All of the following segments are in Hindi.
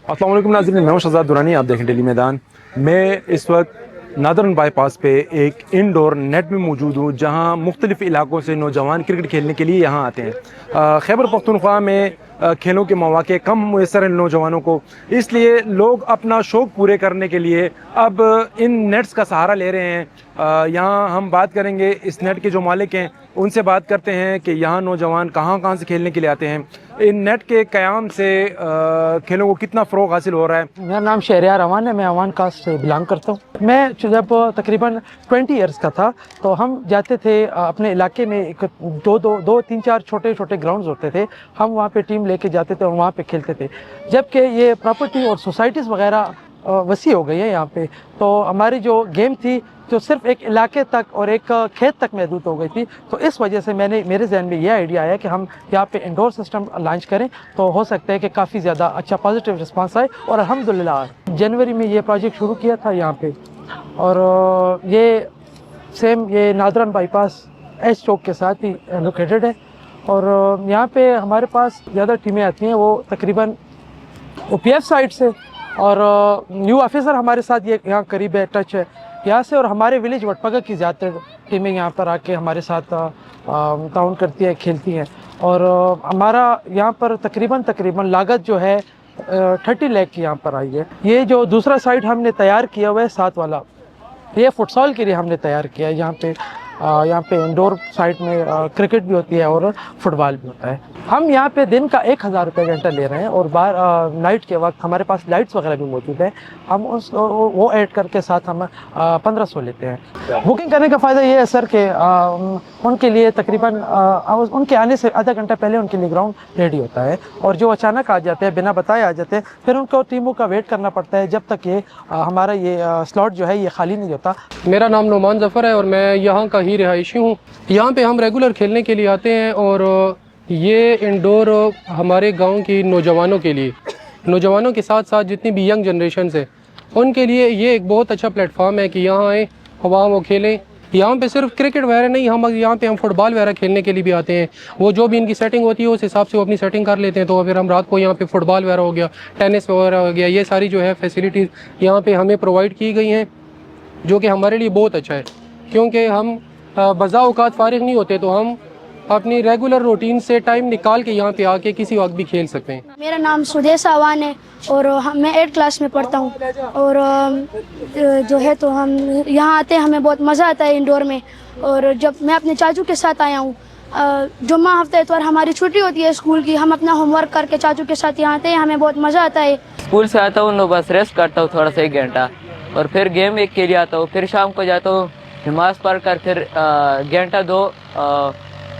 अस्सलाम वालेकुम नाज़रीन, मैं हूं शहज़ाद दुरानी। आप देखें डेली मैदान। मैं इस वक्त नादरन बाईपास पे एक इंडोर नेट में मौजूद हूं, जहां मुख्तलिफ़ इलाकों से नौजवान क्रिकेट खेलने के लिए यहां आते हैं। खैबर पख्तूनख्वा में खेलों के मौक़े कम मुयस्सर हैं नौजवानों को, इसलिए लोग अपना शौक़ पूरे करने के लिए अब इन नेट्स का सहारा ले रहे हैं। यहाँ हम बात करेंगे इस नेट के जो मालिक हैं उनसे बात करते हैं कि यहाँ नौजवान कहाँ कहाँ से खेलने के लिए आते हैं, इन नेट के क़याम से खेलों को कितना फ़रोग़ हासिल हो रहा है। मेरा नाम शहरियार अमान है। मैं अमान कास्ट से बिलोंग करता हूँ। मैं जब तकरीबन 20 इयर्स का था तो हम जाते थे अपने इलाके में। एक दो तीन चार छोटे छोटे ग्राउंड्स होते थे। हम वहाँ पे टीम लेके जाते थे और वहाँ पे खेलते थे। जबकि ये प्रॉपर्टी और सोसाइटीज़ वगैरह वसी हो गई है यहाँ पे, तो हमारी जो गेम थी जो सिर्फ एक इलाके तक और एक खेत तक महदूद हो गई थी। तो इस वजह से मेरे जहन में ये आइडिया आया कि हम यहाँ पे इंडोर सिस्टम लॉन्च करें, तो हो सकता है कि काफ़ी ज़्यादा अच्छा पॉजिटिव रिस्पांस आए। और अल्हम्दुलिल्लाह जनवरी में ये प्रोजेक्ट शुरू किया था यहाँ पे। और ये नादरन बाईपास एच चौक के साथ ही लोकेटेड है। और यहाँ पे हमारे पास ज़्यादा टीमें आती हैं, वो तकरीबन OPF साइड से। और न्यू ऑफिसर हमारे साथ ये यहाँ करीब है, टच है यहाँ से। और हमारे विलेज वटपगा की ज़्यादातर टीमें यहाँ पर आके हमारे साथ ताउन करती है, खेलती हैं। और हमारा यहाँ पर तकरीबन लागत जो है 30 लाख की यहाँ पर आई है। ये जो दूसरा साइट हमने तैयार किया हुआ है साथ वाला, ये फुटसॉल के लिए हमने तैयार किया है। यहाँ पे इंडोर साइट में क्रिकेट भी होती है और फुटबॉल भी होता है। हम यहाँ पे दिन का 1000 रुपये घंटा ले रहे हैं। और बाहर नाइट के वक्त हमारे पास लाइट्स वगैरह भी मौजूद है, हम वो ऐड करके साथ हम 1500 लेते हैं। बुकिंग करने का फ़ायदा ये है सर कि उनके लिए तकरीबन उनके आने से आधा घंटा पहले उनके लिए ग्राउंड रेडी होता है। और जो अचानक आ जाते हैं, बिना बताए आ जाते हैं, फिर उनको टीमों का वेट करना पड़ता है जब तक ये हमारा ये स्लॉट जो है ये खाली नहीं होता। मेरा नाम नोमान ज़फ़र है और मैं यहाँ का ही रिहायशी हूँ। यहाँ पे हम रेगुलर खेलने के लिए आते हैं। और ये इंडोर हमारे गांव की नौजवानों के लिए, नौजवानों के साथ साथ जितनी भी यंग जनरेशन है उनके लिए ये एक बहुत अच्छा प्लेटफॉर्म है कि यहाँ आएँ, वहाँ वो खेलें। यहाँ पे सिर्फ क्रिकेट वगैरह नहीं, हम यहाँ पे हम फुटबॉल वगैरह खेलने के लिए भी आते हैं। वो जो भी इनकी सेटिंग होती है उस हिसाब से वो अपनी सेटिंग कर लेते हैं। तो फिर हम रात को यहाँ पे फुटबॉल वगैरह हो गया, टेनिस वगैरह हो गया, ये सारी जो है फैसिलिटीज़ यहाँ पे हमें प्रोवाइड की गई हैं, जो कि हमारे लिए बहुत अच्छा है। क्योंकि हम बज़ा औक़ात फ़ारिग नहीं होते, तो हम अपनी रेगुलर रूटीन से टाइम निकाल के यहाँ पे आके किसी वक्त भी खेल सकते हैं। मेरा नाम सुदेश आवान है और मैं 8 क्लास में पढ़ता हूँ। और जो है तो हम यहाँ आते हैं, हमें बहुत मज़ा आता है इंडोर में। और जब मैं अपने चाचू के साथ आया हूँ, जुम्मा हफ्ते इतवार हमारी छुट्टी होती है स्कूल की, हम अपना होमवर्क करके चाचू के साथ यहाँ आते हैं, हमें बहुत मज़ा आता है। स्कूल से आता हूँ तो बस रेस्ट करता हूँ थोड़ा सा 1 घंटा, और फिर गेम एक के लिए आता हूँ। फिर शाम को जाता हूँ, नमाज़ पढ़ कर फिर घंटा 2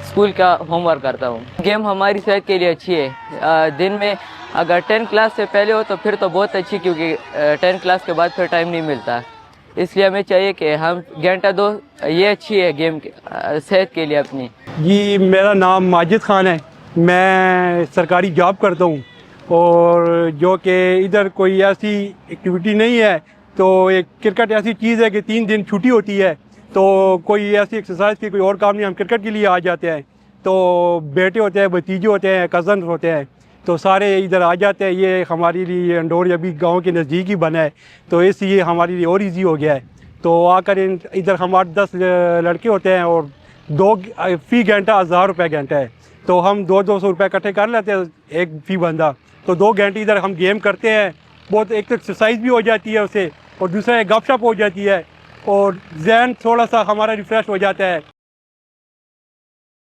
स्कूल का होमवर्क करता हूँ। गेम हमारी सेहत के लिए अच्छी है। दिन में अगर 10 क्लास से पहले हो तो फिर तो बहुत अच्छी, क्योंकि 10 क्लास के बाद फिर टाइम नहीं मिलता। इसलिए हमें चाहिए कि हम घंटा 2, ये अच्छी है गेम सेहत के लिए अपनी। जी, मेरा नाम माजिद ख़ान है। मैं सरकारी जॉब करता हूँ और जो कि इधर कोई ऐसी एक्टिविटी नहीं है, तो एक क्रिकेट ऐसी चीज़ है कि 3 दिन छुट्टी होती है, तो कोई ऐसी एक्सरसाइज की कोई और काम नहीं, हम क्रिकेट के लिए आ जाते हैं। तो बेटे होते हैं, भतीजे होते हैं, कज़न होते हैं, तो सारे इधर आ जाते हैं। ये हमारे लिए इंडोर अभी गांव के नज़दीक ही बना है, तो इसलिए हमारे लिए और इजी हो गया है। तो आकर इधर हम 8-10 लड़के होते हैं और 2 फ़ी घंटा 1000 रुपये घंटा है। तो हम 200-200 रुपये इकट्ठे कर लेते हैं एक फ़ी बंदा। तो 2 घंटे इधर हम गेम करते हैं। बहुत एक तो एक्सरसाइज भी हो जाती है उससे, और दूसरा गपशप हो जाती है, और जहन थोड़ा सा हमारा रिफ़्रेश हो जाता है।